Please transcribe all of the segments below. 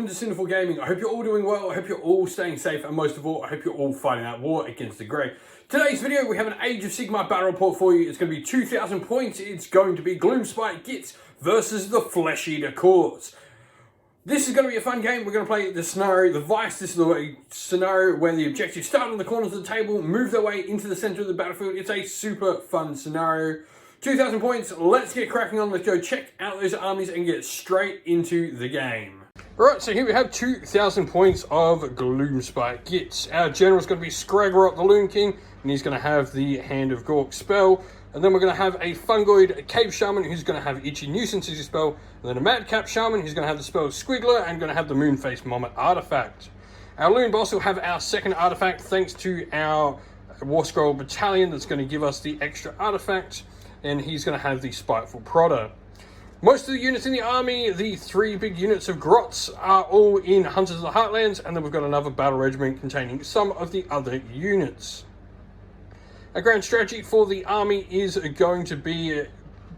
welcome to Sinful Gaming. I hope you're all doing well, I hope you're all staying safe, and most of all, I hope you're all fighting that war against the grey. Today's video, we have an Age of Sigmar battle report for you. It's going to be 2,000 points. It's going to be Gloomspite Gitz versus the Flesh Eater Courts. This is going to be a fun game. We're going to play the scenario, the Vice. This is the scenario where the objectives start on the corners of the table, move their way into the center of the battlefield. It's a super fun scenario. 2,000 points, let's get cracking on. Let's go check out those armies and get straight into the game. Alright, so here we have 2,000 points of Gloomspite Gitz. Our general's going to be Scraggerot the Loon King, and he's going to have the Hand of Gork spell. And then we're going to have a Fungoid Cave Shaman who's going to have Itchy Nuisance as his spell. And then a Madcap Shaman who's going to have the spell Squiggler and going to have the Moonface Mommet artifact. Our Loon Boss will have our second artifact thanks to our War Scroll Battalion that's going to give us the extra artifact. And he's going to have the Spiteful Prodder. Most of the units in the army, the three big units of Grots, are all in Hunters of the Heartlands, and then we've got another battle regiment containing some of the other units. Our grand strategy for the army is going to be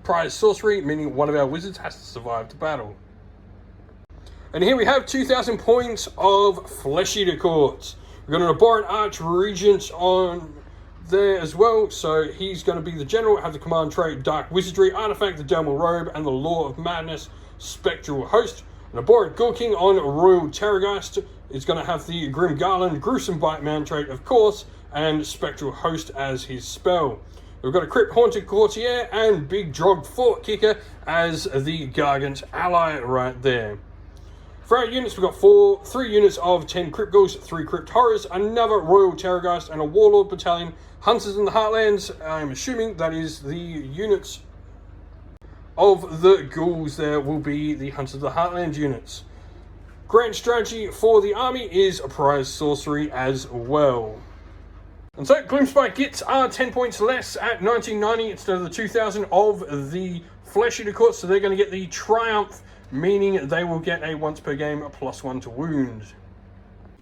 prize sorcery, meaning one of our wizards has to survive the battle. And here we have 2,000 points of Flesh Eater Courts. We've got an Abhorrent Archregent on there as well, so he's going to be the general, have the command trait Dark Wizardry, Artifact, the Dermal Robe, and the Law of Madness, Spectral Host. An Abhorrent Ghoul King on Royal Terrorgeist is going to have the Grim Garland, Gruesome Bite mount trait, of course, and Spectral Host as his spell. We've got a Crypt Haunted Courtier and Big Drog Fort Kicker as the Gargant ally right there. For our units, we've got 3 units of 10 Crypt Ghouls, 3 Crypt Horrors, another Royal Terrorgeist, and a Warlord Battalion. Hunters in the Heartlands, I'm assuming that is the units of the ghouls there will be the Hunters of the Heartlands units. Grand strategy for the army is a prize sorcery as well. And so Gloomspite Gitz are 10 points less at 1990 instead of the 2,000 of the Flesh Eater Courts, so they're going to get the Triumph, meaning they will get a once per game +1 to wound.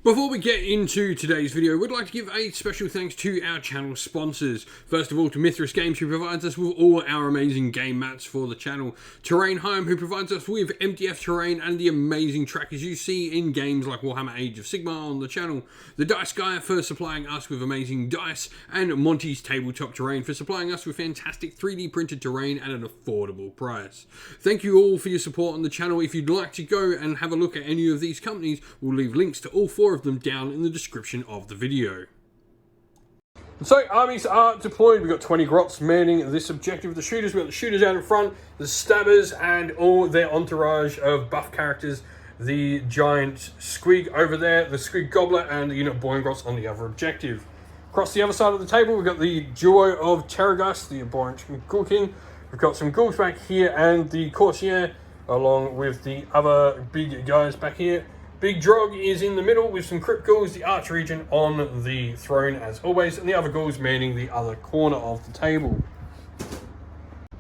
Before we get into today's video, we'd like to give a special thanks to our channel sponsors. First of all, to Mithras Games, who provides us with all our amazing game mats for the channel. Terrainheim, who provides us with MDF terrain and the amazing trackers you see in games like Warhammer Age of Sigmar on the channel. The Dice Guy for supplying us with amazing dice, and Monty's Tabletop Terrain for supplying us with fantastic 3D printed terrain at an affordable price. Thank you all for your support on the channel. If you'd like to go and have a look at any of these companies, we'll leave links to all 4 of them down in the description of the video. And so armies are deployed. We've got 20 Grots manning this objective. The shooters, we've got the shooters out in front, the stabbers and all their entourage of buff characters, the giant squig over there, the squig gobbler, and the unit of Boyne Grots on the other objective. Across the other side of the table, we've got the duo of Terrorgeist, the Abhorrent Ghoul King. We've got some ghouls back here and the Courtier, along with the other big guys back here. Big Drog is in the middle with some Crypt Ghouls, the Archregent on the throne as always, and the other ghouls manning the other corner of the table.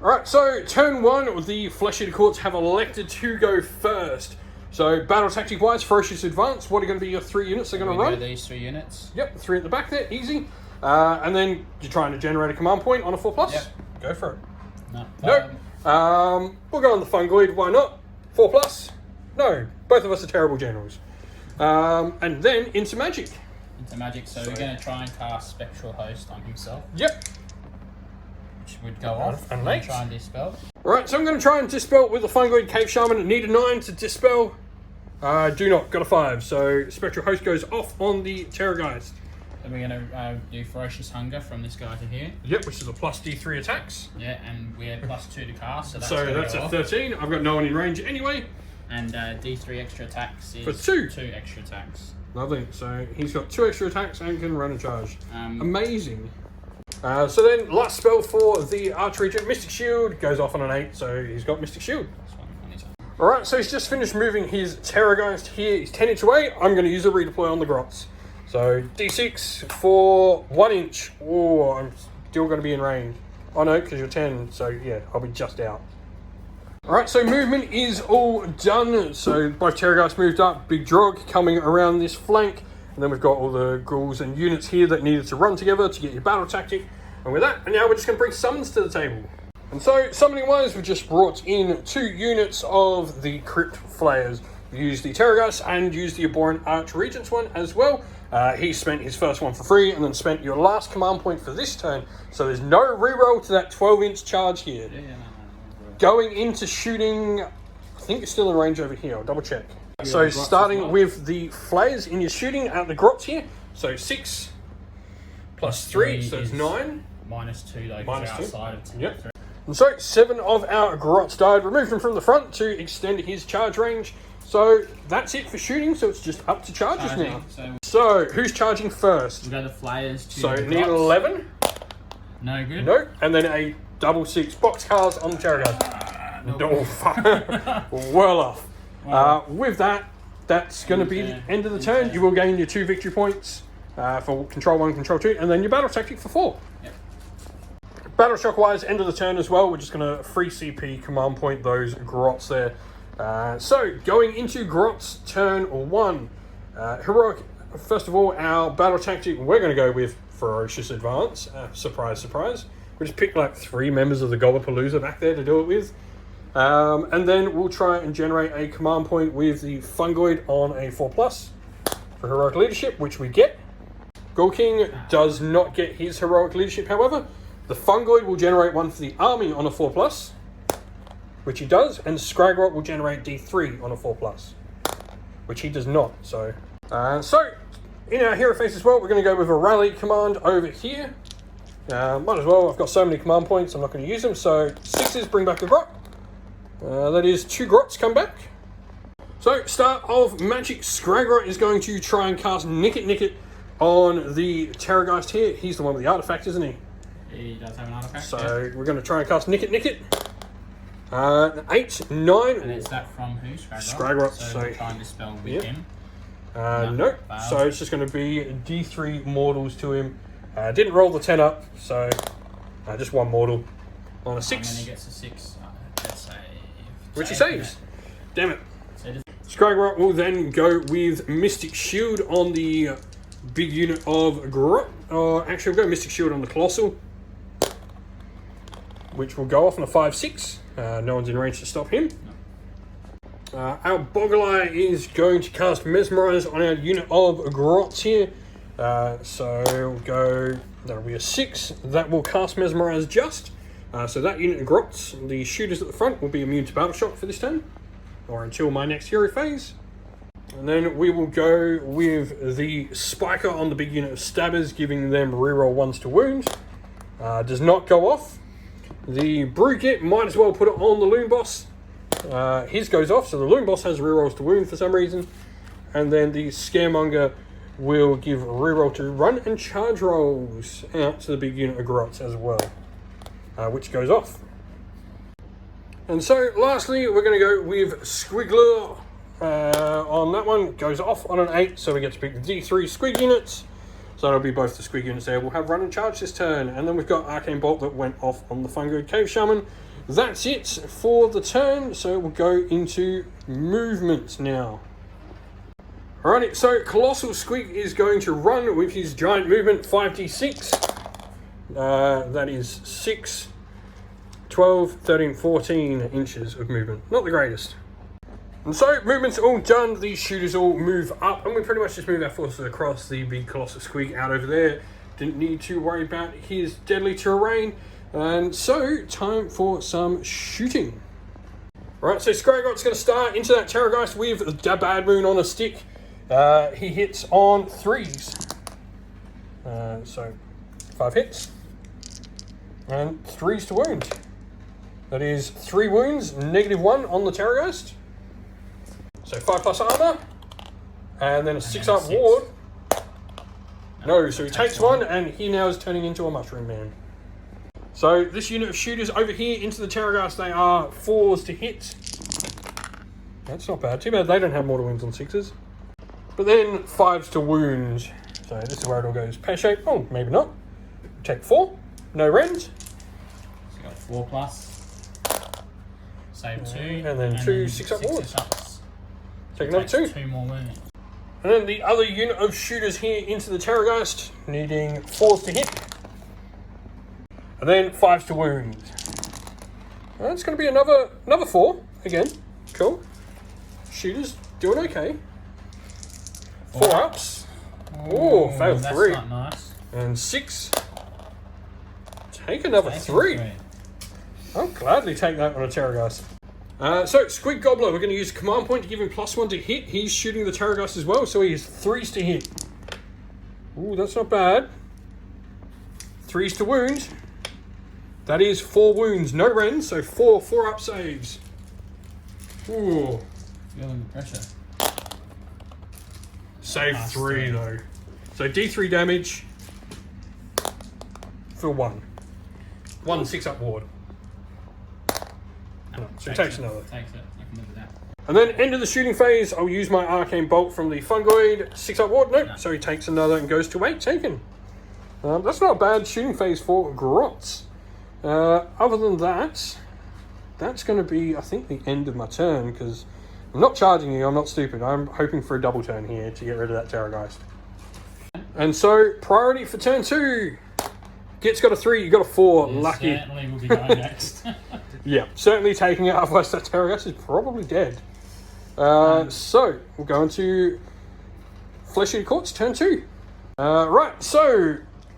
Alright, so turn 1, the Flesh Eater Courts have elected to go first. So battle tactic wise, Ferocious Advance, what are going to be your 3 units they're going to run? These 3 units. Yep, 3 at the back there, easy. And then you're trying to generate a command point on a 4+? Yep. Go for it. No. Nope. We'll go on the Fungoid, why not? 4+? No, both of us are terrible generals. And then into magic. Into magic, so we're going to try and cast Spectral Host on himself. Yep. Which would go off and try and dispel. Alright, so I'm going to try and dispel with the Fungoid Cave Shaman. Need a 9 to dispel. Do not, got a 5. So Spectral Host goes off on the Terrorgeist. Then we're going to do Ferocious Hunger from this guy to here. Yep, which is a +D3 attacks. Yeah, and we're +2 to cast, so that's a 13. I've got no one in range anyway. And D3 extra attacks is for 2 extra attacks. Lovely. So he's got 2 extra attacks and can run a charge. Amazing. So then last spell for the Archregent, Mystic Shield, goes off on an 8, so he's got Mystic Shield. Alright, so he's just finished moving his Terrorgeist here. He's 10 inch away. I'm going to use a redeploy on the Grots. So D6 for 1 inch. Oh, I'm still going to be in range. Oh no, because you're 10, so yeah, I'll be just out. Alright, so movement is all done. So both Terrorgeists moved up, Big Drog coming around this flank, and then we've got all the ghouls and units here that needed to run together to get your battle tactic. And with that, and now we're just going to bring summons to the table. And so, summoning wise, we've just brought in 2 units of the Crypt Flayers. use the Terragas and use the Abhorrent Archregent's one as well. He spent his first one for free and then spent your last command point for this turn. So there's no reroll to that 12-inch charge here. Going into shooting, I think it's still in range over here. I'll double check. So starting with the flares in your shooting at the grots here. So 6 plus 3, so it's 9. -2 though, Minus 2. outside of 10. Yep. And so 7 of our grots died. Removed him from the front to extend his charge range. So that's it for shooting. So it's just up to charges now. So who's charging first? We go the flayers to So the need grots. 11. No good. No. And then a double 6 boxcars on the Terragas. No, fuck. Well off. With that, that's going to be the end of the turn. You will gain your 2 victory points for control 1, control 2, and then your battle tactic for 4. Yep. Battle shock wise, end of the turn as well. We're just going to free CP command point those grots there. So going into grots turn 1, heroic. First of all, our battle tactic we're going to go with ferocious advance. Surprise, surprise. We just picked like 3 members of the Gobblepalooza back there to do it with. And then we'll try and generate a command point with the Fungoid on a 4+ for heroic leadership, which we get. Ghoul King does not get his heroic leadership, however. The Fungoid will generate one for the army on a 4+, which he does, and Scragrot will generate D3 on a 4+, which he does not. So in our hero phase as well, we're going to go with a rally command over here. Might as well. I've got so many command points, I'm not going to use them. So 6s bring back the grot. That is 2 grots come back. So start of magic, Scragrot is going to try and cast Nick It on the Terrorgeist here. He's the one with the artifact, isn't he? He does have an artifact. So we're going to try and cast Nick It. 8, 9. And is that from who? Scragrot. So we'll try and dispel with him. No. So it's just going to be D3 mortals to him. Didn't roll the 10 up, so just 1 mortal on a 6. And then he gets a 6. Which he saves. Damn it. Scragrot will then go with Mystic Shield on the big unit of Grot. Actually, we'll go Mystic Shield on the Colossal, which will go off on a 5/6. No one's in range to stop him. Our Boggle-Eye is going to cast Mesmerize on our unit of Grots here. So we'll go, that'll be a 6. That will cast Mesmerize just. So that unit of Grots, the shooters at the front, will be immune to battle shock for this turn, or until my next hero phase. And then we will go with the Spiker on the big unit of Stabbers, giving them reroll 1s to wound. Does not go off. The Brugit might as well put it on the Loon Boss. His goes off, so the Loon Boss has rerolls to wound for some reason. And then the Scaremonger will give reroll to run and charge rolls out to the big unit of Grots as well, which goes off. And so lastly, we're going to go with Squiggler on that one. Goes off on an 8, so we get to pick D3 Squig units. So that'll be both the Squig units there. We'll have run and charge this turn. And then we've got Arcane Bolt that went off on the Fungoid Cave Shaman. That's it for the turn. So we'll go into movement now. Alrighty, so Colossal Squig is going to run with his giant movement, 5d6. That is 6, 12, 13, 14 inches of movement. Not the greatest. And so, movement's all done, these shooters all move up, and we pretty much just move our forces across the big Colossal Squig out over there. Didn't need to worry about his deadly terrain. And so, time for some shooting. Alright, so Scragrot's going to start into that Terrorgeist with a Bad Moon on a stick. He hits on 3s. So, 5 hits. And 3s to wound. That is 3 wounds, -1 on the Terrorgeist. So 5+ armor, and then a 6-up ward. No, so he takes 1, and he now is turning into a Mushroom Man. So this unit of shooters over here into the Terrorgeist, they are 4s to hit. That's not bad. Too bad they don't have mortal wounds on 6s. But then 5s to wound. So this is where it all goes pear-shaped. Oh, maybe not. Take 4. No rends. So you got 4+. Save 2. And then 2 6-up wards. Take another 2. 2 more wounds. And then the other unit of shooters here into the Terrorgeist, needing 4s to hit. And then 5s to wound. And that's going to be another 4 again. Cool. Shooters doing okay. 4 ups. Oh, failed that's 3. Not nice. And 6. Take another 3. I'll gladly take that on a Terrorgeist. So, Squid Gobbler, we're going to use command point to give him +1 to hit. He's shooting the Terrorgeist as well, so he has 3s to hit. Ooh, that's not bad. 3s to wound. That is 4 wounds, no rends, so 4 up saves. Ooh. Feeling the pressure. Save 3 though. So D3 damage for 1. 1 6-up ward. No, So he takes another. Takes it. I can live with that. And then end of the shooting phase, I'll use my Arcane Bolt from the Fungoid. 6-up ward, nope. No. So he takes another and goes to 8, taken. That's not a bad shooting phase for Grotz. Other than that, that's going to be, I think, the end of my turn, because I'm not charging you, I'm not stupid. I'm hoping for a double turn here to get rid of that Terrorgeist. And so, priority for turn 2. Gitz got a 3, you got a 4. Yeah, Lucky. certainly will be going next. Yeah, certainly taking it, otherwise that Terrorgeist is probably dead. So, we'll go into Flesh-Eater Courts, turn 2. Right, so,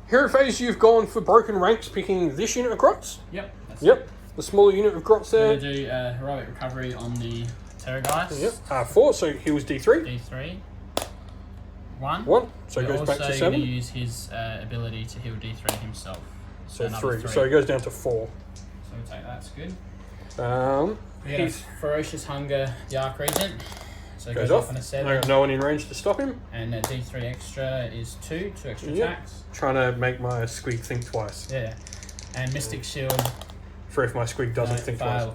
hero phase, you've gone for Broken Ranks, picking this unit of Grotz. Yep. That's Yep, the smaller unit of Grotz there. We're going to do Heroic Recovery on the Terrorgeist. Yep, 4, so he was D3. D3. 1. 1, so it goes back to 7. We're also going to use his ability to heal D3 himself. So another 3, so he goes down to 4. So we'll take that's good. He's He's Ferocious Hunger, the Arc Regent. So it goes goes off. on a I 7. got no one in range to stop him. And D3 extra is 2 extra Yep. attacks. Trying to make my squig think twice. Yeah. And Mystic Shield. For if my squig doesn't think twice.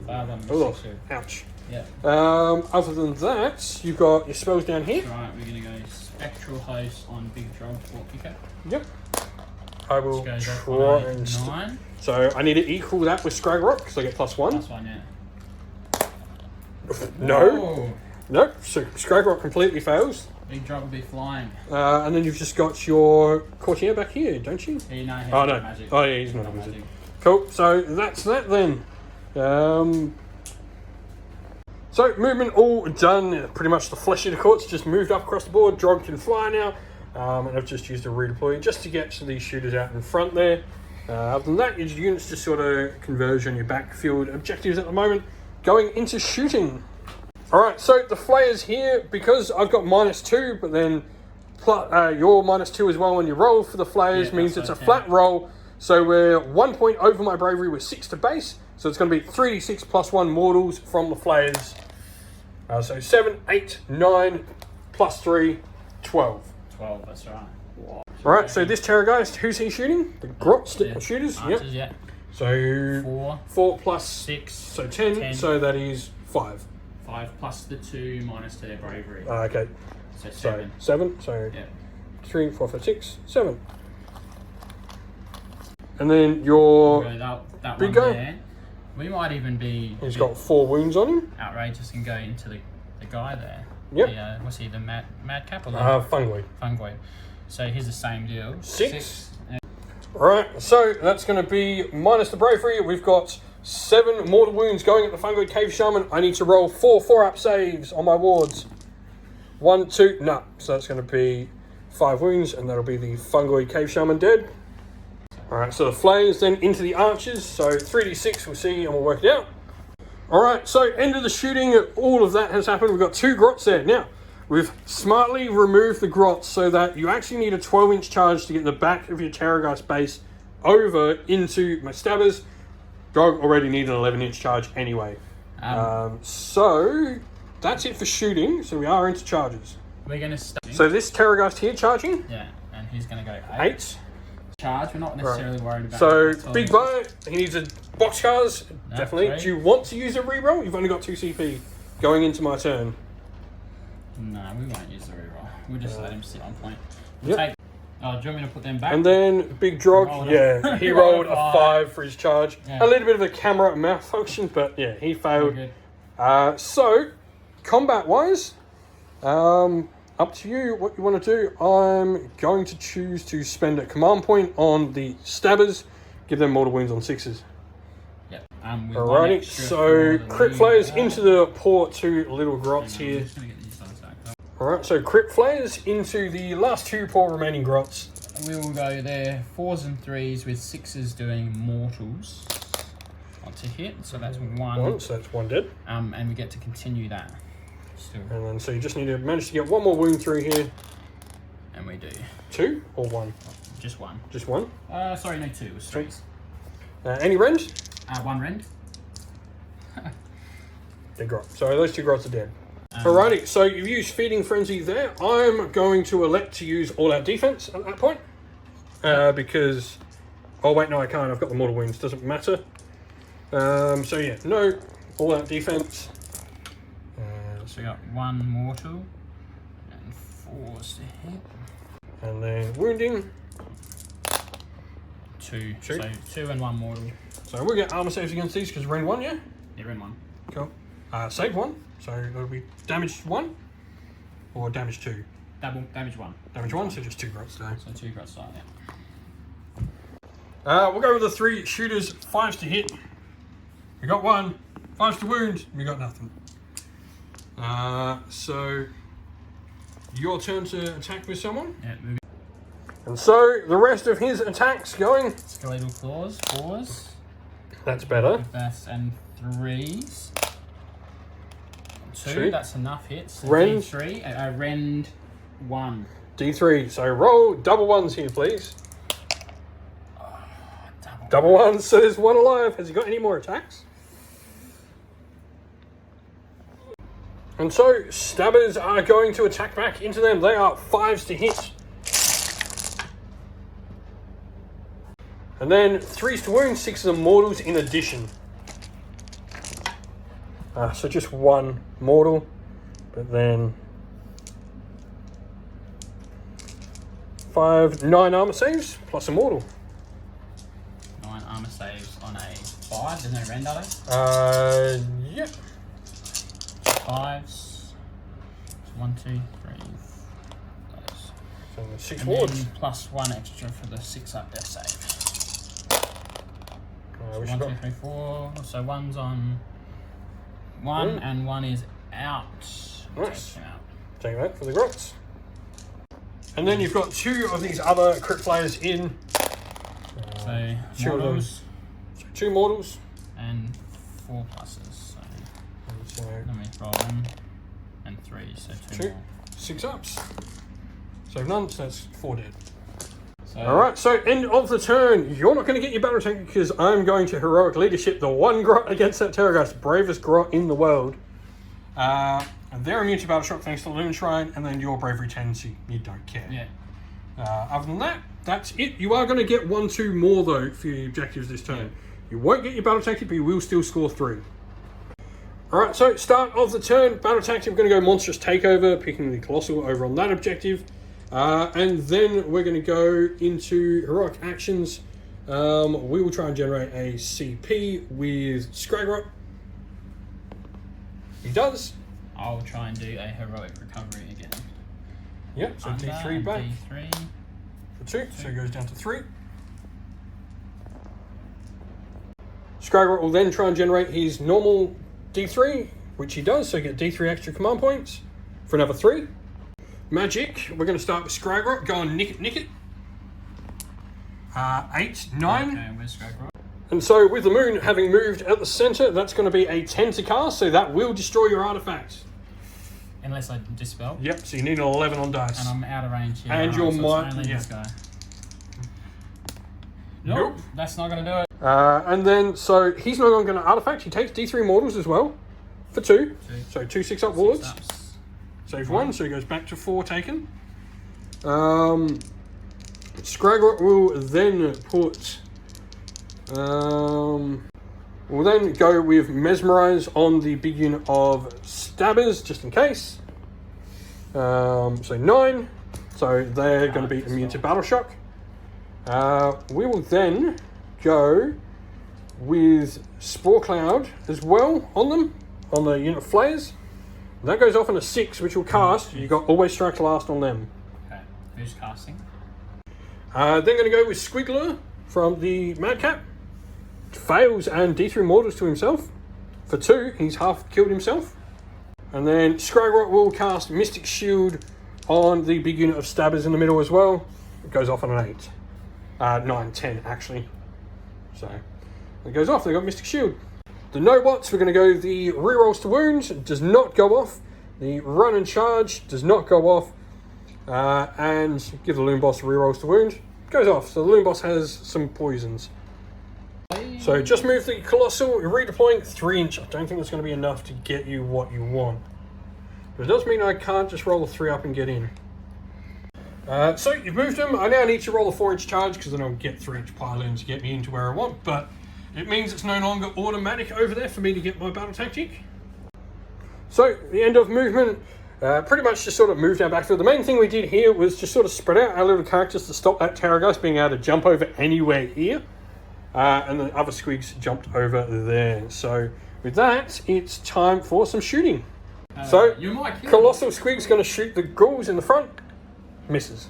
Failed on Mystic Oh, Shield. ouch. Yeah. Other than that, you've got your spells down here. Right, we're going to go Spectral Host on Big Drop Fort Picker. Yep. I will Which goes up try by and... 9. So I need to equal that with Scrag Rock, because I get +1. +1, yeah. No. Whoa. Nope, so Scrag Rock completely fails. Big Drop will be flying. And then you've just got your Courtier back here, don't you? He has Oh, no. magic. Oh, yeah, he's not a Got wizard. magic. Cool, so that's that then. So movement all done. Pretty much the Flesh-Eater Courts just moved up across the board. Drog can fly now. And I've just used a redeploy just to get to these shooters out in front there. Other than that, your units just sort of converge on your backfield objectives at the moment. Going into shooting. Alright, so the flayers here, because I've got -2, but then your -2 as well when you roll for the flayers, Yeah, means that's it's a okay. flat roll. So we're 1 point over my bravery with 6 to base. So it's going to be 3d6 +1 mortals from the flayers. So 7, 8, 9, +3, 12. 12, that's right. Alright, so this Terrorgeist, who's he shooting? The Grotz Yeah. shooters? Archers, Yep. yeah. So 4, 4 plus 6, so 10, so that is 5. 5 plus the 2 minus their bravery. Okay, So so 7. 7, so Yeah. 3, 4, 5, 6, 7. And then your... So that big one guy? there. We might even be He's got 4 wounds on him. outrageous and go into the guy there. Yep. The, what's he, the Madcap or the Fungoid. Fungoid? So here's the same deal. 6. Alright, so that's going to be minus the bravery. We've got 7 mortal wounds going at the Fungoid Cave Shaman. I need to roll 4 4-up saves on my wards. 1, 2, no. So that's going to be 5 wounds, and that'll be the Fungoid Cave Shaman dead. Alright, so the flames then into the archers. So 3d6 we'll see, and we'll work it out. Alright, so end of the shooting. All of that has happened. We've got 2 Grotz there. Now, we've smartly removed the Grotz so that you actually need a 12-inch charge to get the back of your Terrorgeist base over into my Stabbers. Dog already needed an 11-inch charge anyway. So that's it for shooting. So we are into charges. We're going to start. So this Terrorgeist here charging. Yeah, and he's going to go 8. 8. Charge, we're not necessarily worried about So that. big bow. He needs a boxcars. No, Definitely. 3. Do you want to use a reroll? You've only got 2 CP going into my turn. No, we won't use the reroll. We'll just let him sit on point. Yep. Take. Oh, do you want me to put them back? And then Big Drog, Rolled yeah, he rolled a 5 for his charge. Yeah. A little bit of a camera malfunction, but yeah, he failed. Good. So, combat-wise, up to you what you want to do. I'm going to choose to spend a command point on the Stabbers, give them mortal wounds on 6s. Yep. With Alrighty, so Crypt Flayers into the poor 2 little grots I'm here. just gonna get these ones back. Alright, so Crypt Flayers into the last 2 poor remaining grots. We will go there 4s and 3s with 6s doing mortals onto hit, so that's 1. So that's 1 dead. And we get to continue that still. And then so you just need to manage to get 1 more wound through here. And we do 2 or 1? just 1. Just 1? Sorry, no, 2. It was 3s. Any rend? 1 rend. Dead grot. So those 2 grots are dead. Alrighty, so you use Feeding Frenzy there. I'm going to elect to use All Out Defense at that point. Because... Oh wait, no I can't. I've got the mortal wounds. Doesn't matter. So yeah, no All Out Defense. So we got 1 mortal and 4s to hit. And then wounding. 2. So 2 and 1 mortal. So we'll get armor saves against these because rend 1, yeah? Yeah, rend 1. Cool. Save 1. So it'll be damage 1 or damage 2. Damage 1. Damage 1, so just 2 grots today. So 2 grots start, We'll go with the 3 shooters, 5s to hit. We got 1, 5s to wound, we got nothing. So your turn to attack with someone. Yeah, And so the rest of his attacks going. Skeletal claws, 4s. That's better. That's and 3s. 2, 2. that's enough hits. So Rend. D3, rend 1. D3. So roll double 1s here, please. Double 1s. So there's 1 alive. Has he got any more attacks? And so stabbers are going to attack back into them. They are 5s to hit. And then 3s to wound, 6 of them mortals in addition. So just 1 mortal, but then 9 armor saves plus a mortal. 9 armor saves on a 5. There's no rend, are there? Yeah. 5s. So 1, 2, 3. Those. So 6 And wards. then plus 1 extra for the 6 up death save. We 1, should 2, go. 3, 4. So 1's on 1 and 1 is out. Nice. Take him out. Take that for the grots. And then you've got 2 of these other Crypt Flayers in. So 2 of them. mortals So 2 mortals. and 4 pluses. So So let me roll 1 and 3. So 2 2. more. 6 ups. So none, so that's 4 dead. So, Alright, so end of the turn. You're not going to get your battle tank because I'm going to heroic leadership the 1 grot against that Terrorgeist, bravest grot in the world. And they're immune to battle shock thanks to the Lumen Shrine, and then your bravery 10, so you don't care. Yeah. Other than that, that's it. You are going to get 1, 2 more though for your objectives this turn. Yeah. You won't get your battle tactic, but you will still score 3. Alright, so start of the turn, battle tactic, we're going to go Monstrous Takeover, picking the Colossal over on that objective. And then we're going to go into heroic actions. We will try and generate a CP with Scragrot. He does. I'll try and do a heroic recovery again. Yep, so Under D3 back D3. for 2, so it goes down to 3. Scragrot will then try and generate his normal D3, which he does, so you get D3 extra command points for another 3. Magic, we're going to start with Scragrot, go on Nick it. 8, 9. Okay, where's Scragrot? And so with the moon having moved at the centre, that's going to be a 10 to cast, so that will destroy your artifacts. Unless I dispel. Yep, so you need an 11 on dice. And I'm out of range here. And right, your so might- it's only yeah. this guy. Nope. That's not going to do it. And then, so he's not going to artifact, he takes D3 mortals as well, for 2. So 2 6-up wards. 6 ups. Save 1, so he goes back to 4 taken. Scragrot will then put... we'll then go with Mesmerize on the big unit of Stabbers, just in case. So 9. So they're going to be immune to Battle Shock. We will then go with Spore Cloud as well on them, on the unit of Flayers. That goes off on a 6, which will cast. You got Always Strikes Last on them. Okay, who's casting? Then going to go with Squiggler from the Madcap. fails and D3 mortals to himself. For 2, he's half killed himself. And then Scragrot will cast Mystic Shield on the big unit of stabbers in the middle as well. It goes off on an 8. 9, 10 actually. So it goes off, they got Mystic Shield. The no-bots, we're going to go the rerolls to wounds, does not go off. The run and charge does not go off. And give the Loon Boss rerolls to wound, goes off. So the Loon Boss has some poisons. So just move the Colossal, you're redeploying 3 inch. I don't think that's going to be enough to get you what you want. But it does mean I can't just roll a 3 up and get in. So you've moved them. I now need to roll a 4-inch charge because then I'll get 3-inch pile-in to get me into where I want. But it means it's no longer automatic over there for me to get my battle tactic. So the end of movement, pretty much just sort of moved our backfield. The main thing we did here was just sort of spread out our little characters to stop that Terrorgeist being able to jump over anywhere here. And the other squigs jumped over there. So with that, it's time for some shooting. So Colossal Squig's going to shoot the ghouls in the front. Misses.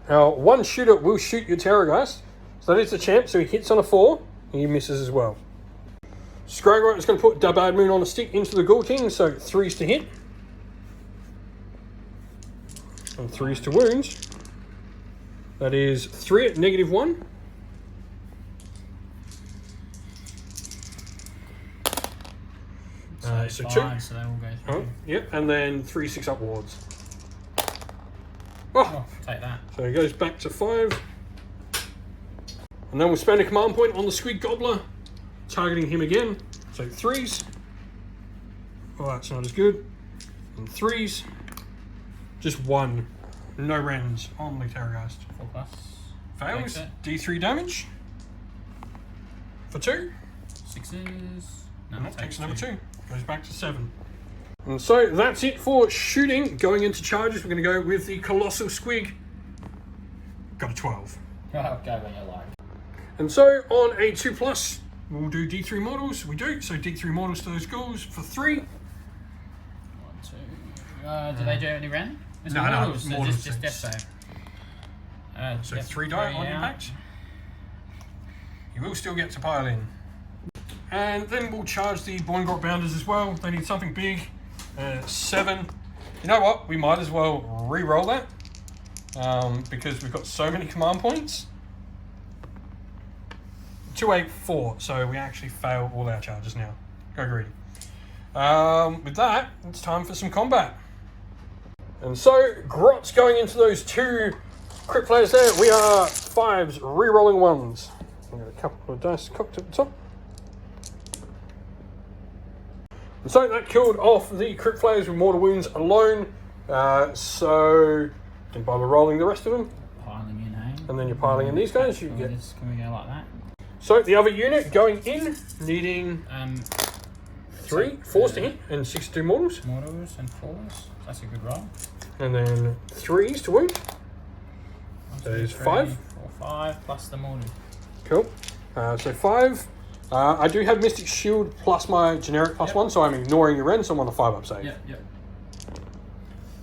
Now, one shooter will shoot your Terrorgeist. So that is the champ, so he hits on a 4. And he misses as well. Scragrot is going to put Dabad Moon on a stick into the Ghoul King, so 3s to hit. And 3s to wound. That is 3 at -1. So 2. So they all go through. Oh, yep, and then 3 6 upwards. Oh, take that. So he goes back to 5. And then we'll spend a command point on the Squig Gobbler, targeting him again. So 3s. Oh, that's not as good. And 3s. Just 1. No rends on the Terrorgeist. 4+. Fails. D3 damage. For 2. 6s. No, And that takes another 2. Goes back to 7. And so that's it for shooting. Going into charges, we're going to go with the Colossal Squig. Got a 12. Oh, go when you like. And so on a 2+, we'll do D3 models. We do. So D3 models to those ghouls for 3. 1, 2. Do they do any random? No, models? no, models. Just death save. So 3 die on impact. You will still get to pile in. And then we'll charge the Boingrot Bounders as well. They need something big. 7. You know what? We might as well re-roll that. Because we've got so many command points. 2, 8, 4. So we actually fail all our charges now. Go greedy. With that, it's time for some combat. And so, Grot's going into those 2 crit players there. We are 5s, re-rolling 1s. I've got a couple of dice cocked at the top. And so that killed off the crit players with mortal wounds alone. So didn't bother rolling the rest of them. Piling in, hey? And then you're piling in these guys. You get. Can we go like that? So the other unit going in, needing 3 4s to hit and 6 to do mortals. Mortals and 4s. That's a good roll. And then 3s to wound. That is 5. 4, 5 plus the mortal. Cool. So 5. I do have Mystic Shield plus my generic +1, so I'm ignoring your rend, so I'm on a 5-up save. Yep.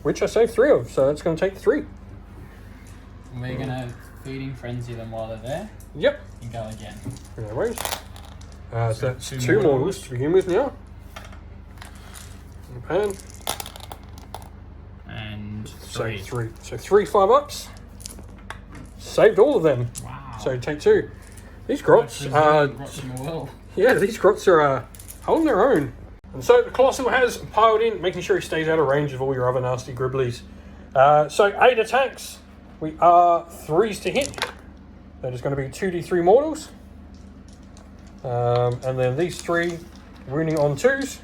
Which I saved 3 of, so that's going to take 3. And we're going to Feeding Frenzy them while they're there. Yep. And go again. No worries. So that's 2 mortals to begin with now. In the pan. And 3. So 3 5-ups. Saved all of them. Wow. So take 2. These grots are... Yeah, these grots are holding their own. And so the Colossal has piled in, making sure he stays out of range of all your other nasty gribblies. So 8 attacks. We are 3s to hit. That is going to be 2d3 mortals. And then these 3 wounding on 2s.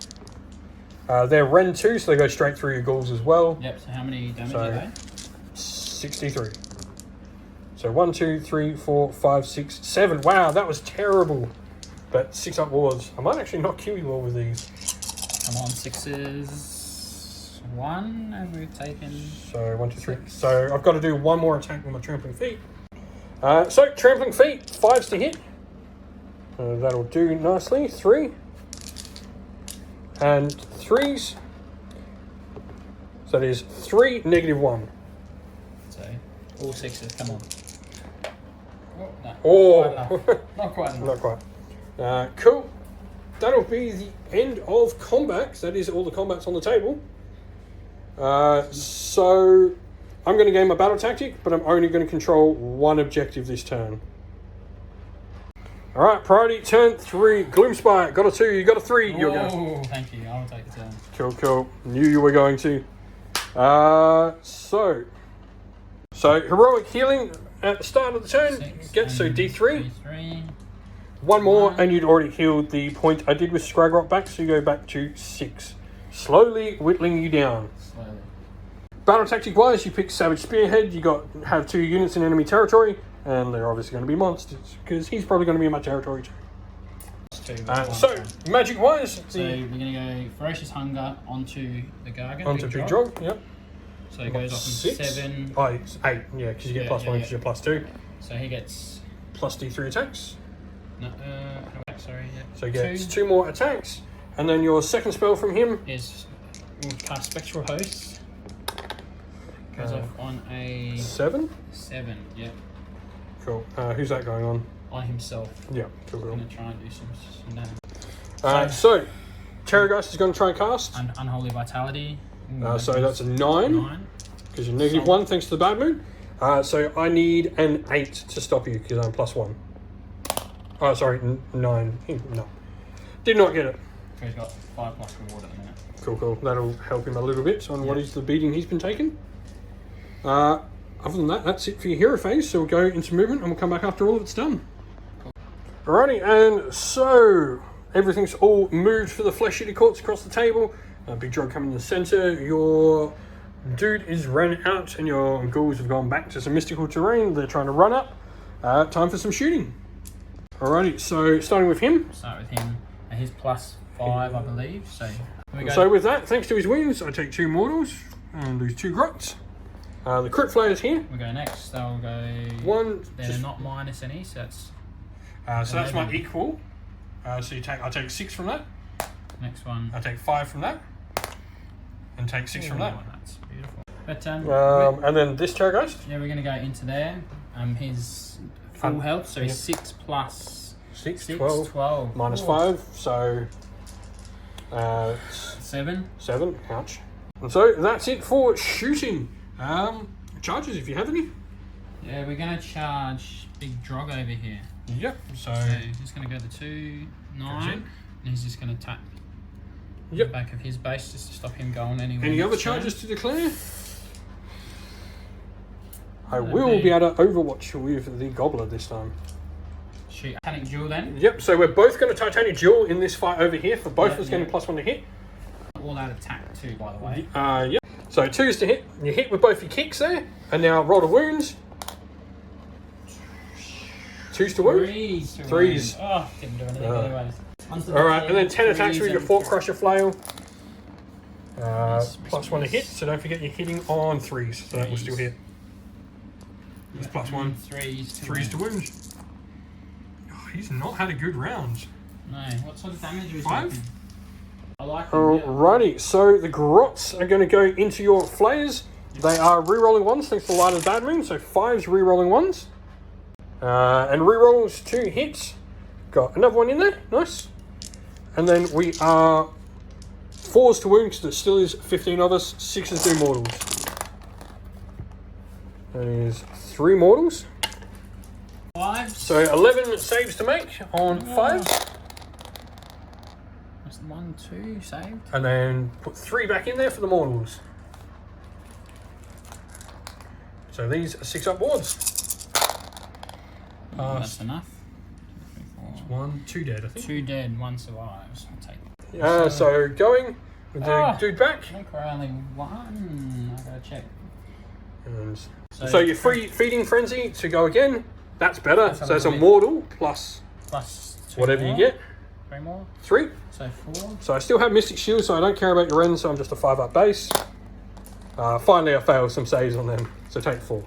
They're Ren 2, so they go straight through your ghouls as well. Yep, so how many damage are they? 63. So 1, 2, 3, 4, 5, 6, 7. Wow, that was terrible. But 6 up wards. I might actually not kill you all with these. Come on, 6s. 1, and we've taken... So 1, 2, 3. So I've got to do 1 more attack with my Trampling Feet. So Trampling Feet, 5s to hit. That'll do nicely. 3. And 3s. So that is 3, -1. So, all 6s, come on. Oh, no, Oh, not quite enough. not quite. Cool. That'll be the end of combats. That is all the combats on the table. So I'm going to gain my battle tactic, but I'm only going to control one objective this turn. All right, priority turn 3. Gloomspite, got a 2, you got a 3. You're going. Oh, thank you. I will take the turn. Cool, cool. Knew you were going to. So heroic healing at the start of the turn. Get so D3. D3. One more, and you'd already healed the point I did with Scragrot back, so you go back to 6. Slowly whittling you down. Slowly. Battle tactic wise, you pick Savage Spearhead. You have 2 units in enemy territory, and they're obviously going to be monsters because he's probably going to be in my territory too. So magic wise, so we're going to go Ferocious Hunger onto the Gargan. Onto Big Drog. Yep. So he goes off 6. 7. Oh, it's 8. Yeah, because you get +1 because you're +2. So he gets plus D3 attacks. No, sorry. Yeah. So he gets 2 more attacks, and then your second spell from him is we'll cast Spectral Hosts. Goes off on a 7. 7. Yep. Cool. Who's that going on? On himself. Yeah. Cool. I'm going to try and do some damage. So Terrorgeist is going to try and cast. Unholy Vitality. So that's a 9. Because you're -1 thanks to the bad moon. So I need an 8 to stop you because I'm +1. Oh, sorry, 9. No. Did not get it. So he's got 5+ reward at the minute. Cool. That'll help him a little bit on what is the beating he's been taking. Other than that, that's it for your hero phase. So we'll go into movement and we'll come back after all of it's done. Cool. Alrighty, and so everything's all moved for the flesh eater courts across the table. Big Drog coming in the center. Your dude is run out and your ghouls have gone back to some mystical terrain. They're trying to run up. Time for some shooting. Alrighty, so starting with him. Start with him. He's +5, I believe. So with that, thanks to his wounds, I take 2 mortals and lose 2 grots. The crit flayer's here. We'll go next. They'll go 1. They're not minus any, so that's. So that's my equal. So I take 6 from that. Next one. I take 5 from that. And take 6 from that. That's beautiful. But and then this Terrorgeist. yeah, we're going to go into there. His full health, so he's 6 plus 6, 12. Minus 5, so 7. 7. Ouch. And so that's it for shooting. Charges if you have any. Yeah, we're going to charge Big Drog over here. Yep. So he's just going to go the 2, 9, and he's just going to tap the back of his base just to stop him going anywhere. Any other charges to declare? I will be able to overwatch with the Gobbler this time. Shoot, Titanic Duel then? Yep, so we're both going to Titanic Duel in this fight over here for both of us getting +1 to hit. All out attack too, by the way. Yep. So 2s to hit. You hit with both your kicks there. And now roll the wounds. 2s to wound. 3s. Oh, didn't do anything anyways. Alright, and then 10 attacks with your Fort Crusher Flail. +1 to hit, so don't forget you're hitting on 3s, so that will still hit. It's +1. 3s to wound. Oh, he's not had a good round. No, what sort of damage was 5? he? I like him. Alrighty, so the grots are going to go into your flayers. They are re-rolling 1s thanks to the light of the bad moon, so 5s re-rolling 1s. And re-rolls 2 hits. Got another one in there, nice. And then we are 4s to wound because there still is 15 of us. 6s do mortals. That is 3 mortals. 5. So 11 saves to make on 5s. That's 1, 2 saved. And then put 3 back in there for the mortals. So these are 6 up wards. That's enough. 1, 2 dead, I think. 2 dead, 1 survives. I'll take it. So going with the dude back. I think we're only 1. I gotta check. And so you're free feeding frenzy to go again. That's better. So it's a mortal plus 2 whatever more. you get. 3 more. 3. So 4. So I still have Mystic Shield, so I don't care about your ends, so I'm just a 5 up base. Finally I failed some saves on them, so take 4.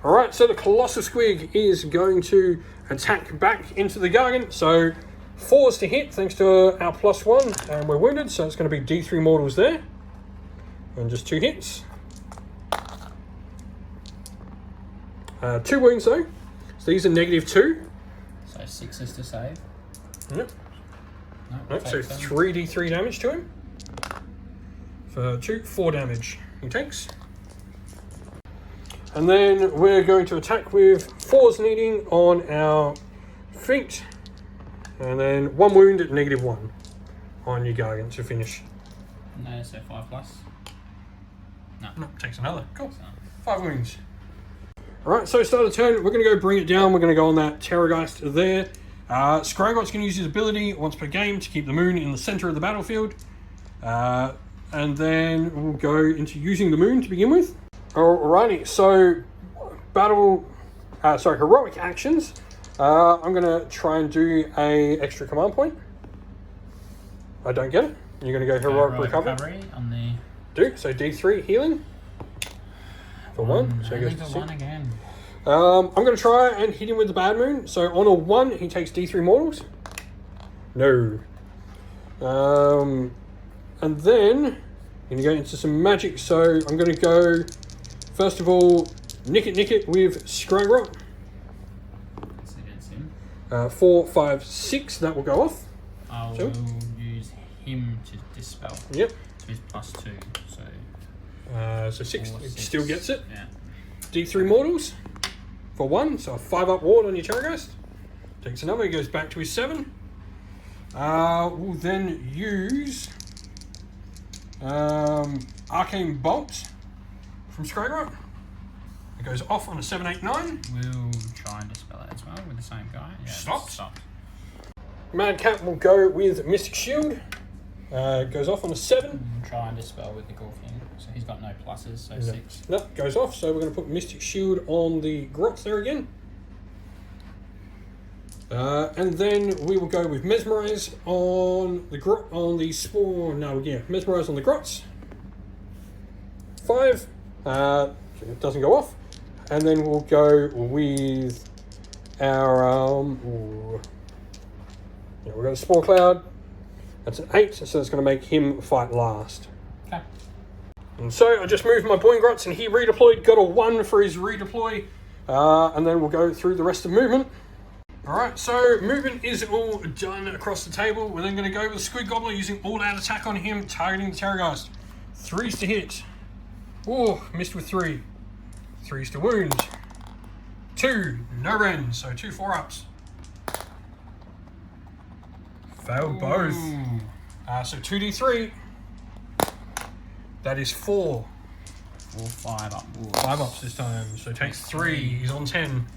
Alright, so the Colossal Squig is going to attack back into the Gargant. So 4s to hit thanks to our +1, and we're wounded, so it's going to be D3 mortals there. And just 2 hits. 2 wounds though. So these are -2. So 6s to save. Yep. No, So 3d3 damage to him. For 4 damage he takes. And then we're going to attack with 4s needing on our feet. And then 1 wound at -1 on your Gargant to finish. No, so 5+. No, takes another. Cool. So, 5 wounds. Alright, so start of turn, we're going to go bring it down. We're going to go on that Terrorgeist there. Scrygot's going to use his ability once per game to keep the moon in the center of the battlefield. And then we'll go into using the moon to begin with. Alrighty, so heroic actions. I'm going to try and do a extra command point. I don't get it. You're going to go heroic recovery on the... So D3 healing. For 1. So he goes to 6. 1 again. I'm going to try and hit him with the bad moon. So on a 1, he takes D3 mortals. No. And then I'm going to go into some magic. So I'm going to go, first of all, nick it with Scrygot's. That's against him. 4, 5, 6. That will go off. I will use him to dispel. Yep. So he's +2. So 6 still gets it. Yeah. D3 mortals for 1. So a 5-up ward on your Terrorgeist. Takes another. He goes back to his 7. We'll then use Arcane Bolt from Scrygot. It goes off on a 7, 8, 9. We'll try and dispel it as well with the same guy. Yeah, Stopped. Mad Cat will go with Mystic Shield. Goes off on a 7. We'll try and dispel with the Gorkin. So he's got no pluses, so 6. No, goes off. So we're going to put Mystic Shield on the Grots there again. And then we will go with Mesmerize on the Spore. No, yeah, Mesmerize on the Grots. 5. It doesn't go off. And then we'll go with our we've got a Spore Cloud. That's an 8, so it's going to make him fight last. Okay. And so I just moved my Boing Grots and he redeployed, got a 1 for his redeploy. And then we'll go through the rest of movement. Alright, so movement is all done across the table. We're then going to go with the Squid Gobbler using all-out attack on him, targeting the Terrorgeist. 3s to hit. Oh, missed with 3. 3s to wound. 2, no rend, so 2 4-ups. Failed both. So 2d3. That is 4. 4, 5 up. 5 ups this time. So takes 3. He's on 10.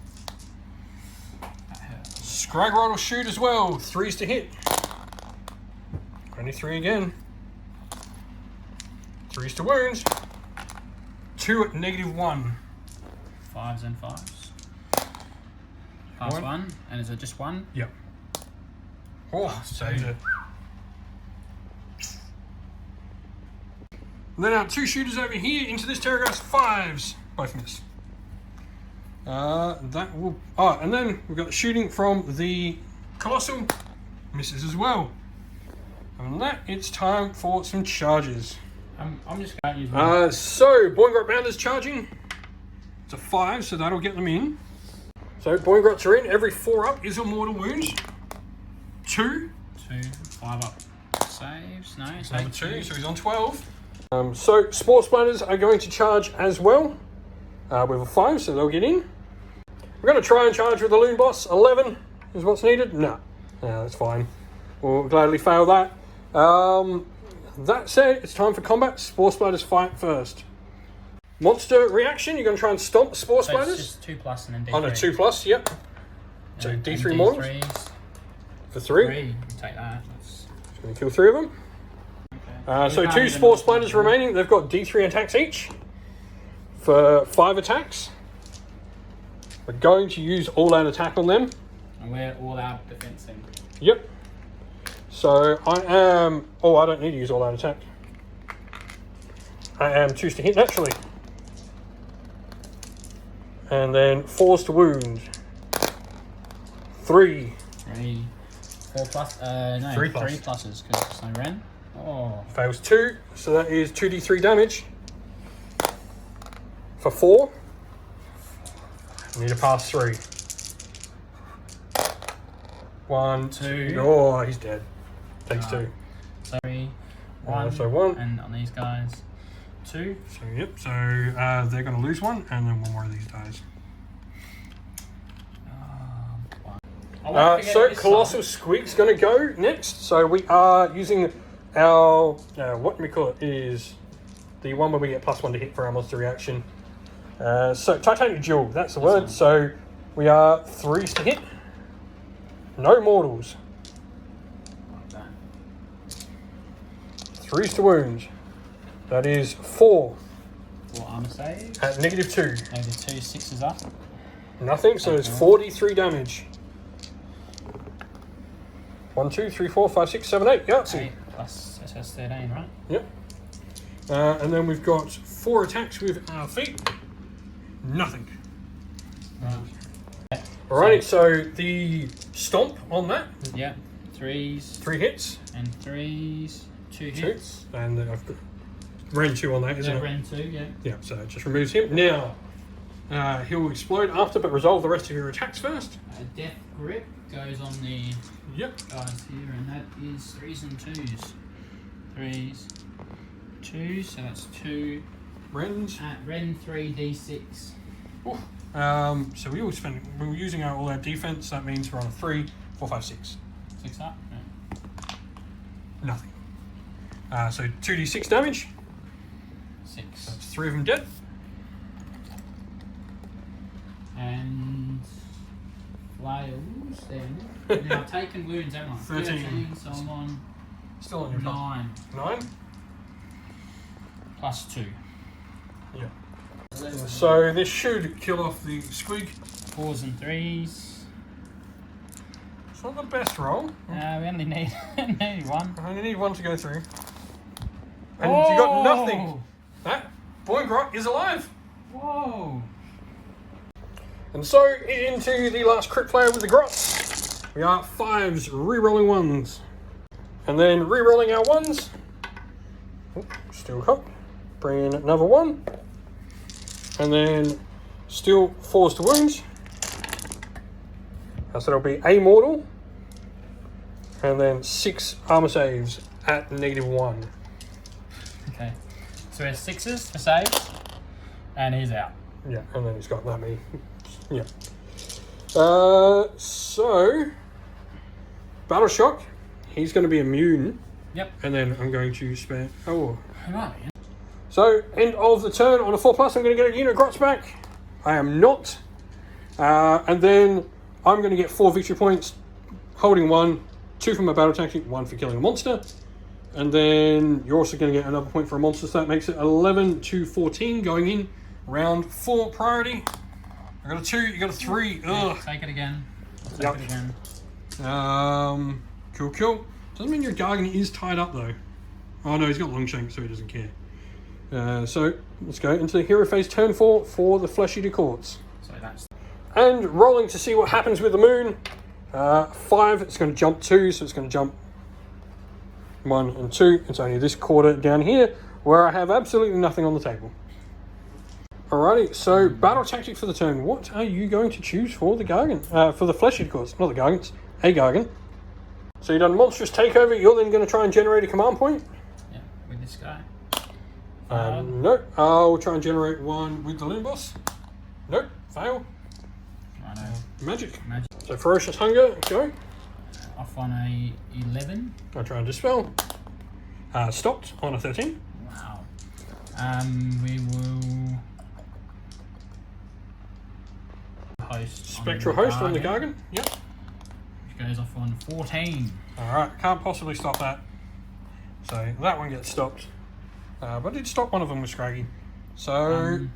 Scrygott will shoot as well. 3s to hit. Only 3 again. 3s to wounds. 2 at -1. 5s and 5s. Pass 1. And is it just 1? Yep. Oh, saved it. And then our 2 shooters over here into this Terrorgeist. 5s. Both miss. That will. And then we've got the shooting from the Colossal. Misses as well. And that it's time for some charges. I'm just going to use one. So Boingrot Bounders charging. It's a 5, so that'll get them in. So Boingrots are in. Every 4-up is a mortal wound. 2. 2, 5 up. Saves. No, it's number 2, so he's on 12. So Spore Splatters are going to charge as well. With a 5, so they'll get in. We're going to try and charge with the Loon Boss. 11 is what's needed. No, that's fine. We'll gladly fail that. That said, it's time for combat. Spore Splatters fight first. Monster reaction. You're going to try and stomp the Spore Splatters. It's just 2+ and then D3. Oh no, 2+. Yep. So Yeah, D3 mortals for 3. 3. You can take that. That's... Going to kill 3 of them. Okay. So 2 Spore Splatters remaining. They've got D3 attacks each for 5 attacks. We're going to use all-out attack on them. And we're all-out defensing. Yep. So I am... Oh, I don't need to use all-out attack. I am 2s to hit naturally. And then 4s to wound. 3. 3. 4+. No, 3 pluses because it's no ren. Oh. Fails 2, so that is 2d3 damage. For 4. I need to pass 3. 1, 2. Oh, he's dead. Takes 2. 3, 1. So 1. And on these guys, 2. So yep. So they're going to lose 1, and then 1 more of these dies. So Colossal Squig's going to go next. So we are using our what do we call it? Is the one where we get +1 to hit for our monster reaction. So Titanic Jewel, that's the word. So we are 3s to hit. No mortals. 3s to wound. That is 4. 4 armor saves. At -2. -2, 6 is up. Nothing, so it's 43 damage. 1, 2, 3, 4, 5, 6, 7, 8. Yahtzee. 8 plus SS 13, right? Yep. And then we've got 4 attacks with our feet. Nothing. Right. Alrighty, so the stomp on that. Yep. 3s. 3 hits. And 3s. 2 2. hits. And then I've got Ren 2 on that, isn't it? Ren 2, yeah. Yeah, so it just removes him. Now, he'll explode after, but resolve the rest of your attacks first. Death Grip goes on the Yep. guys here, and that is 3s and 2s. 3s, 2s, so that's 2. Rens. Ren 3d6. So we were using all our defense. That means we're on a 3, 4, 5, 6. 6 up? Yeah. Nothing. So 2d6 damage. 6. That's 3 of them dead. And flails then. Now I've taken wounds, haven't I? 13. So I'm on Still on your 9. 9. Plus 2. Yeah. So this should kill off the squig. 4s and 3s. It's not the best roll. We only need, need 1. I only need 1 to go through. And you got nothing. That Boingrot is alive. Whoa! And so into the last crit player with the grots. We are 5s, re-rolling 1s. And then re-rolling our 1s. Still up. Bring in another 1. And then still 4s to wounds. So that'll be a mortal. And then 6 armor saves at -1. Okay. So we have 6s for saves. And he's out. Yeah, and then he's got that many. Yeah. So Battle Shock, he's going to be immune. Yep. And then I'm going to spare. Oh. Who are we? So end of the turn on a 4+. I'm going to get a unit of grots back. I am not. And then I'm going to get 4 victory points, holding 1, 2 from my battle tactic, 1 for killing a monster. And then you're also going to get another point for a monster, so that makes it 11 to 14 going in. Round 4 priority. I got a 2, you got a 3. Ugh. Take it again. Take Yep. it again. Cool. Doesn't mean your Gargan is tied up though. Oh no, he's got Longshank, so he doesn't care. So let's go into the hero phase turn 4 for the Flesh Eater Courts. So that's And rolling to see what happens with the moon. 5, it's going to jump 2, so it's going to jump 1 and 2. It's only this quarter down here where I have absolutely nothing on the table. Alrighty, so battle tactic for the turn. What are you going to choose for the Gargan? For the Flesh Eater Courts, not the Gargants, a Gargan. So you've done Monstrous Takeover, you're then going to try and generate a command point? yeah, with this guy. No, I'll try and generate 1 with the Loon Boss. Nope, fail. Righto. Magic. Magic. So Ferocious Hunger, go. Off on a 11. I'll try and Dispel. Stopped on a 13. Wow. We will host. Spectral Host on the Gargan. Yep. Which goes off on 14. Alright, can't possibly stop that. So that one gets stopped. But I did stop one of them with Scraggy. So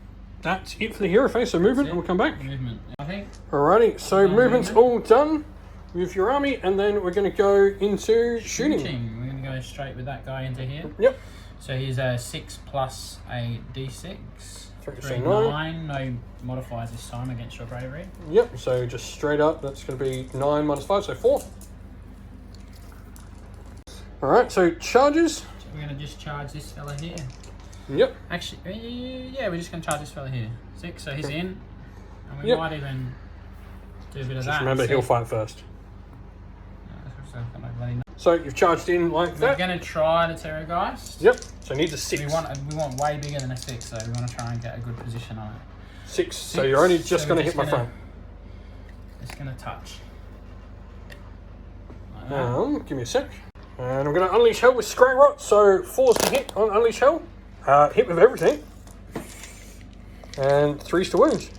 that's it for the hero phase. So movement, and we'll come back. Movement, I think. Alrighty, so movement's all done with your army, and then we're going to go into shooting. We're going to go straight with that guy into here. Yep. So he's a 6 plus a d6. 3, 9. No modifiers this time against your bravery. Yep, so just straight up, that's going to be 9 minus 5, so 4. Alright, so charges. So we're going to just charge this fella here. Yep. Actually, yeah, we're just going to charge this fella here. 6, so he's in. And we might even do a bit of that. Remember, he'll fight first. So you've charged in like that. We're going to try the Terrainheim. Yep. So it needs a 6. We want way bigger than a 6, so we want to try and get a good position on it. 6. So you're only just going to hit my front. Just going to touch. Like give me a sec. And I'm going to unleash hell with Scrag Rot. So 4's to hit on unleash hell. Hit with everything. And 3's to wound.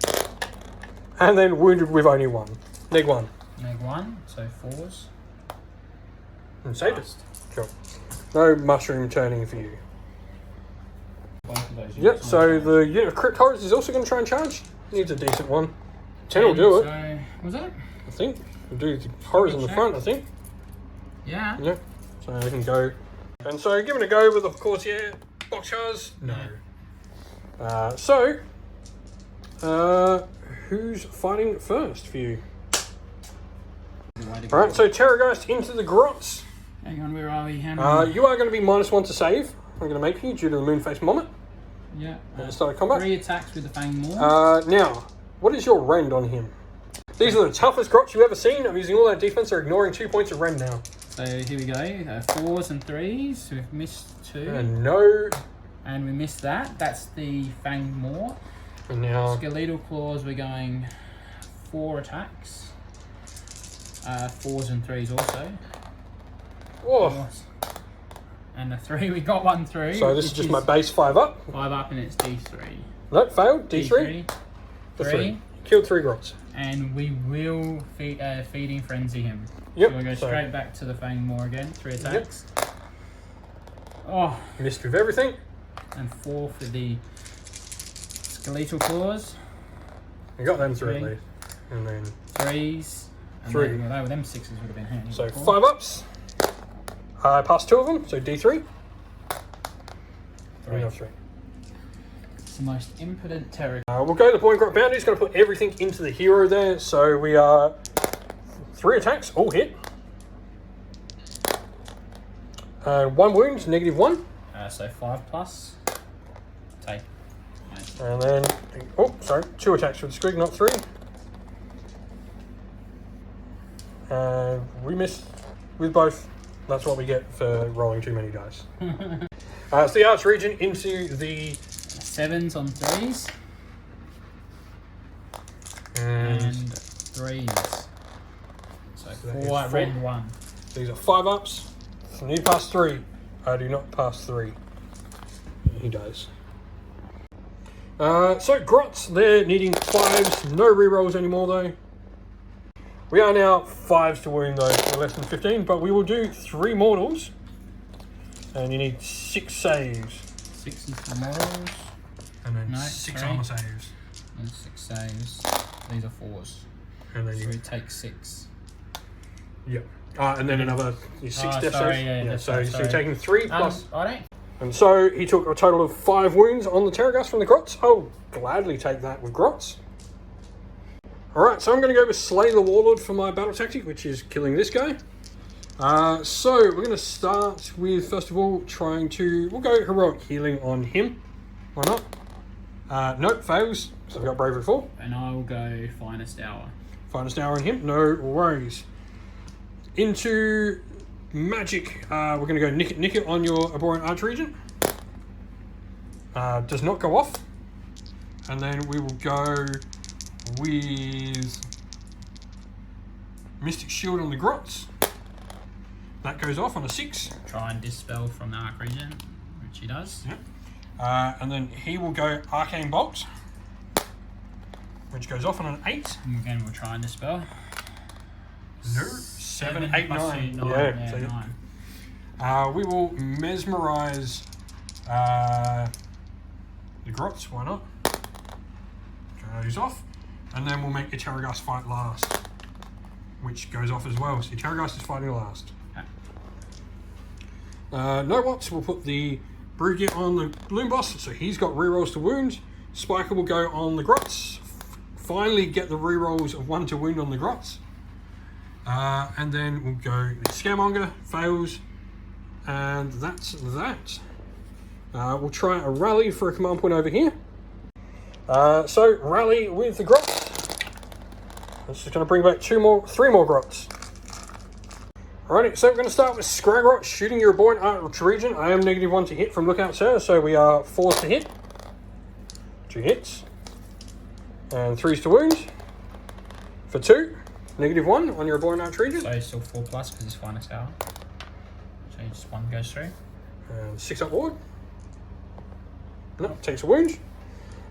And then wounded with only 1. Neg 1. Neg 1. So 4's. And saved it. Cool. No mushroom turning for you. Yep, so the unit of crypt horrors is also going to try and charge. Needs a decent one. 10 will do it. So, was that? I think. We'll do the horrors in the front, I think. Yeah. Yeah. So I can go. And so give it a go with, of course, yeah, boxcars. No. Who's fighting first for you? Alright, so Terrageist into the grots. Hang on, where are we? You are going to be -1 to save. I'm going to make you due to the Moonface Moment. Yeah. Start of combat. 3 attacks with the Fang Maw. Now, what is your rend on him? These are the toughest grots you've ever seen. I'm using all that defense. They're ignoring 2 points of rend now. So here we go. 4s and 3s. We've missed 2. And no. And we missed that. That's the Fang Maw. And now. Skeletal Claws, we're going 4 attacks. 4s and 3s also. Oh. And the 3, we got 1 through. So this is just my base 5 up. 5 up and it's D3. Nope, failed. D3. D3. Killed 3 grots. And we will feeding frenzy him. Yep. So we'll go straight back to the Fang Maw again. 3 attacks. Yep. Oh. Missed with everything. And 4 for the Skeletal Claws. I got them 3 at least. And then 3s. And 3. Then, well, them 6s would have been handy. So 5 ups. I passed 2 of them, so D3. 3. It's the most impotent terror. We'll go to the point grot boundary. It's going to put everything into the hero there. So we are 3 attacks, all hit. 1 wound, -1. So 5 plus. Take. Nice. And then, 2 attacks with the Squig, not 3. And we missed with both. That's what we get for rolling too many dice. So the Arch region into the 7s on 3s. And 3s. So 4 red 1. These are 5 ups. I need to pass 3. I do not pass 3. He does. So grots, they're needing 5s. No rerolls anymore though. We are now 5s to wound though. We're less than 15, but we will do 3 mortals. And you need 6 saves. 6 for mortals. And then 6 armor saves. And 6 saves. These are 4s. And then so we take 6. Yep. And then another 6 death saves. Yeah, so you're taking 3 plus. I don't. And so he took a total of 5 wounds on the Terrageist from the grots. I'll gladly take that with grots. Alright, so I'm going to go with Slay the Warlord for my battle tactic, which is killing this guy. So we're going to start with, first of all, we'll go Heroic Healing on him. Why not? Nope, fails. So I've got Bravery 4. And I'll go Finest Hour. Finest Hour on him, no worries. Into Magic, we're going to go Nick It on your Abhorrent Arch Regent. Does not go off. And then we will go with Mystic Shield on the grots. That goes off on a 6. Try and dispel from the Arc Regent, which he does. Yep. And then he will go Arcane Bolt, which goes off on an 8. And again, we'll try and dispel. No. 7, 8, 9. Yeah, 9. We will Mesmerize the grots, why not? Goes off. And then we'll make the Terrageist fight last, which goes off as well. So the Terrageist is fighting last. No Watts, we'll put the Brewgit on the Bloom Boss, so he's got rerolls to wound. Spiker will go on the grots. Finally get the rerolls of 1 to wound on the grots. And then we'll go the Scaremonger, fails. And that's that. We'll try a rally for a command point over here. So rally with the grots. That's just going to bring back three more grots. Alrighty, so we're going to start with Scragrot, shooting your boy in Arch region. I am -1 to hit from Lookout Sir, so we are 4s to hit. 2 hits. And 3s to wound. For 2, -1 on your boy in Arch region. So he's still 4+ because he's finest hour. So just 1 goes through. And 6 up ward. No, takes a wound.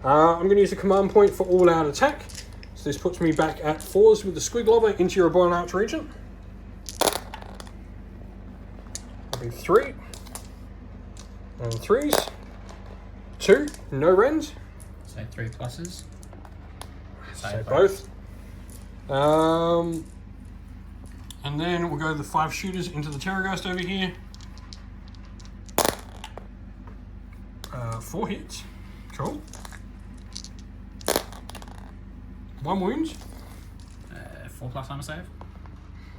I'm going to use a command point for all out attack. So this puts me back at 4s with the Squig Lobber into your boy in Arch region. That'll be 3. And 3s. 2, no rends. So 3 pluses. So both. And then we'll go the 5 shooters into the Terrorghost over here. 4 hits. Cool. 1 wound. 4+ armor save.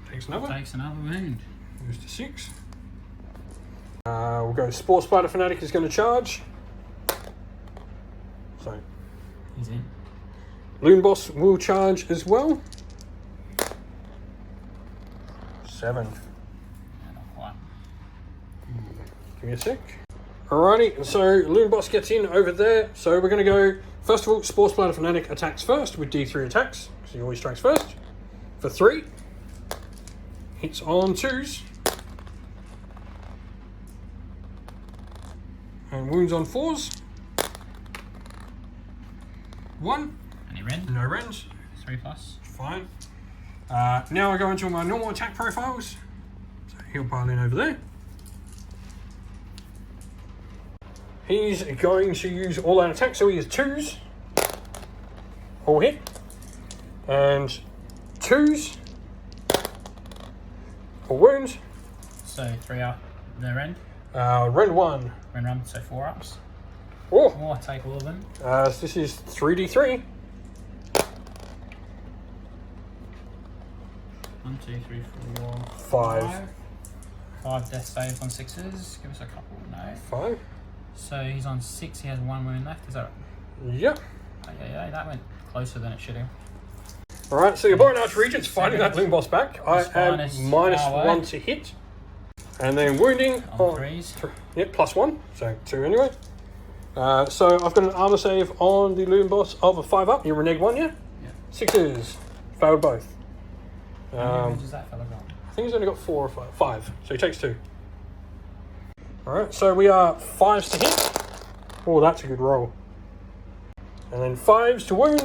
Takes another. Takes another wound. Moves to 6. We'll go Spore Spider Fanatic is going to charge. So He's in. Loon Boss will charge as well. 7. Yeah, not quite. Give me a sec. Alrighty, so Loon Boss gets in over there. So we're going to go, first of all, Spore Spider Fanatic attacks first with D3 attacks, because he always strikes first. For 3. Hits on 2s. And wounds on 4s. 1. Any rend? No rends. 3+. Fine. Now I go into my normal attack profiles. So he'll pile in over there. He's going to use all out attack, so he has 2s. All hit. And 2s. All wounds. So 3 up the rend. Rend 1. Rend, so 4 ups. Oh, Oh, I take all of them. so this is 3d3. 1, 2, 3, 4, 5. 5 death saves on 6s. Give us a couple. No. 5. So he's on 6. He has 1 wound left. Is that right? Yep. Oh, yeah, that went closer than it should have. Alright, so your boy in Arch Regent's fighting that Loon Boss back. I am power. -1 to hit. And then wounding On 3s. Yep, +1, so 2 anyway. So I've got an armor save on the Loon Boss of a 5 up. You renege 1, yeah? Yeah. 6s. Failed both. How many wounds has that fella got? I think he's only got 4 or 5. 5, so he takes 2. Alright, so we are 5s to hit. Oh, that's a good roll. And then 5s to wound.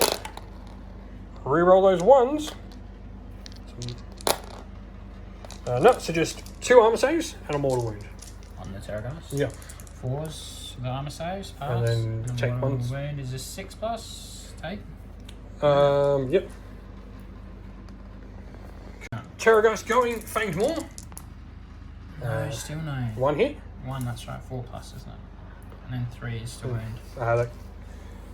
Reroll those 1s. No, so just 2 armor saves and a mortal wound. On the Terraghost? Yeah. 4s, the armor saves, pass. And then take mortal 1s. wound is a 6+. Take. Yep. Terraghost going, Fanged Maw. No, still no. 1 hit. 1, that's right, 4+, isn't it? And then 3 is to wound.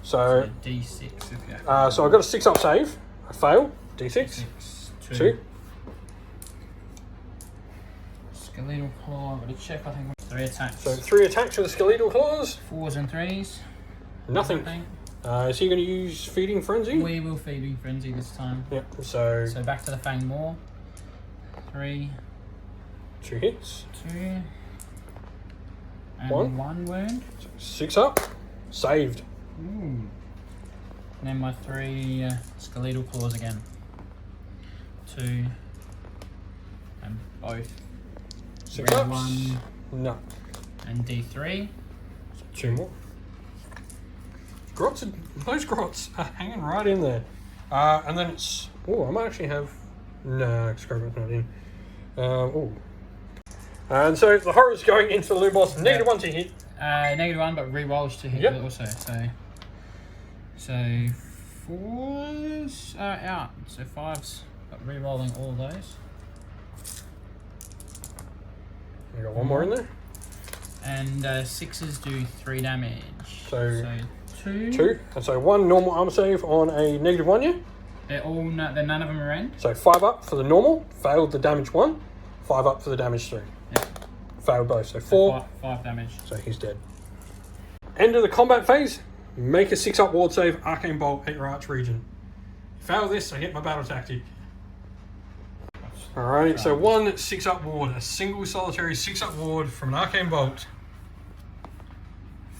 So D6 if you have. so I've got a 6 up save. I fail. D6. 2. Skeletal claw, I'm gonna check, I think 3 attacks. So 3 attacks with the Skeletal Claws. 4s and 3s. Nothing. Is he going to use Feeding Frenzy? We will Feeding Frenzy this time. Yep, so So back to the Fang Maw. 3, 2 hits. 2, and 1. 1 wound. 6 up. Saved. Ooh. And then my 3 Skeletal Claws again. 2, and both. 6 Red ups. 1 No. and D3. 2 more. Those grots are hanging right in there. And then it's... Oh, I might actually have... No, Scrubber's not in. Oh. And so the horror's going into the Loon Boss. -1 to hit. -1, but re-rolls to hit Yep. it also. So 4s are out. So 5s, but re-rolling all those. You got 1 more in there. And 6s do 3 damage. So 2. 2. And so 1 normal armor save on a -1, yeah? They're none of them are end. So 5 up for the normal. Failed the damage 1. 5 up for the damage 3. Yep. Failed both. So 4. 5 damage. So he's dead. End of the combat phase. Make a 6 up ward save. Arcane Bolt at your Arch region. Fail this, I get my battle tactic. Alright, so 1 6-up ward, a single solitary 6-up ward from an arcane bolt.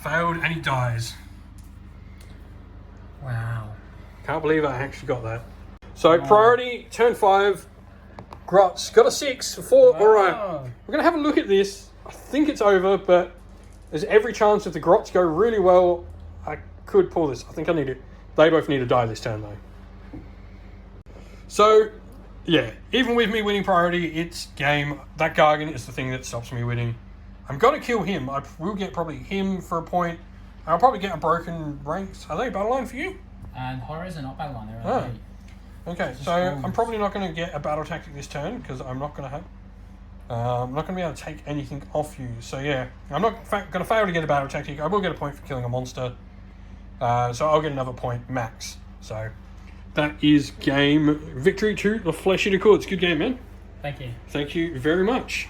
Failed and he dies. Wow. Can't believe I actually got that. So priority, turn 5, Grots, got a 6, 4, alright. We're going to have a look at this. I think it's over, but there's every chance if the Grots go really well, I could pull this. I think I need it. They both need to die this turn though. So, yeah, even with me winning priority, it's game. That Gargan is the thing that stops me winning. I'm going to kill him. I will get probably him for a point. I'll probably get a broken ranks. Are they battle line for you? And horrors are not battle line, they're elite. Okay, so I'm probably not going to get a battle tactic this turn because I'm not going to have. I'm not going to be able to take anything off you. So yeah, I'm not going to fail to get a battle tactic. I will get a point for killing a monster. So I'll get another point max. So that is game. Victory to the Flesh Eater Courts. Good game, man. Thank you. Thank you very much.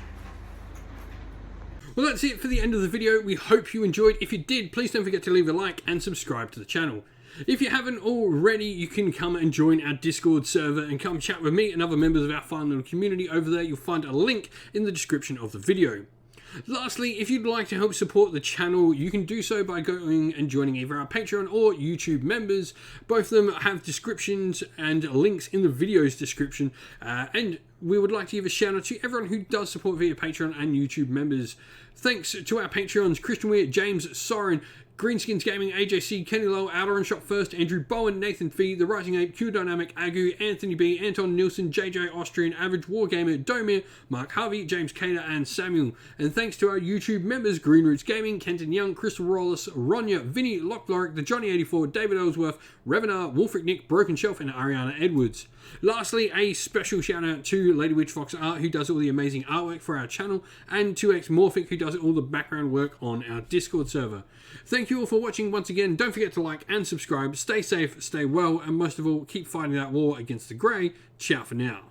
Well, that's it for the end of the video. We hope you enjoyed. If you did, please don't forget to leave a like and subscribe to the channel. If you haven't already, you can come and join our Discord server and come chat with me and other members of our fun little community over there. You'll find a link in the description of the video. Lastly, if you'd like to help support the channel, you can do so by going and joining either our Patreon or YouTube members. Both of them have descriptions and links in the video's description. And we would like to give a shout out to everyone who does support via Patreon and YouTube members. Thanks to our Patreons, Christian Weir, James Soren, Greenskins Gaming, AJC, Kenny Lowe, Outer and Shot First, Andrew Bowen, Nathan Fee, The Rising Ape, Q Dynamic, Agu, Anthony B, Anton Nilsson, JJ Austrian, Average Wargamer, Domir, Mark Harvey, James Cater, and Samuel. And thanks to our YouTube members, Green Roots Gaming, Kenton Young, Crystal Rollis, Ronya, Vinny, Lockloric, The Johnny84, David Ellsworth, Revenar, Wolfric Nick, Broken Shelf, and Ariana Edwards. Lastly, a special shout out to Lady Witch Fox Art, who does all the amazing artwork for our channel, and 2X Morphic, who does all the background work on our Discord server. Thank you all for watching once again. Don't forget to like and subscribe. Stay safe, stay well, and most of all, keep fighting that war against the Grey. Ciao for now.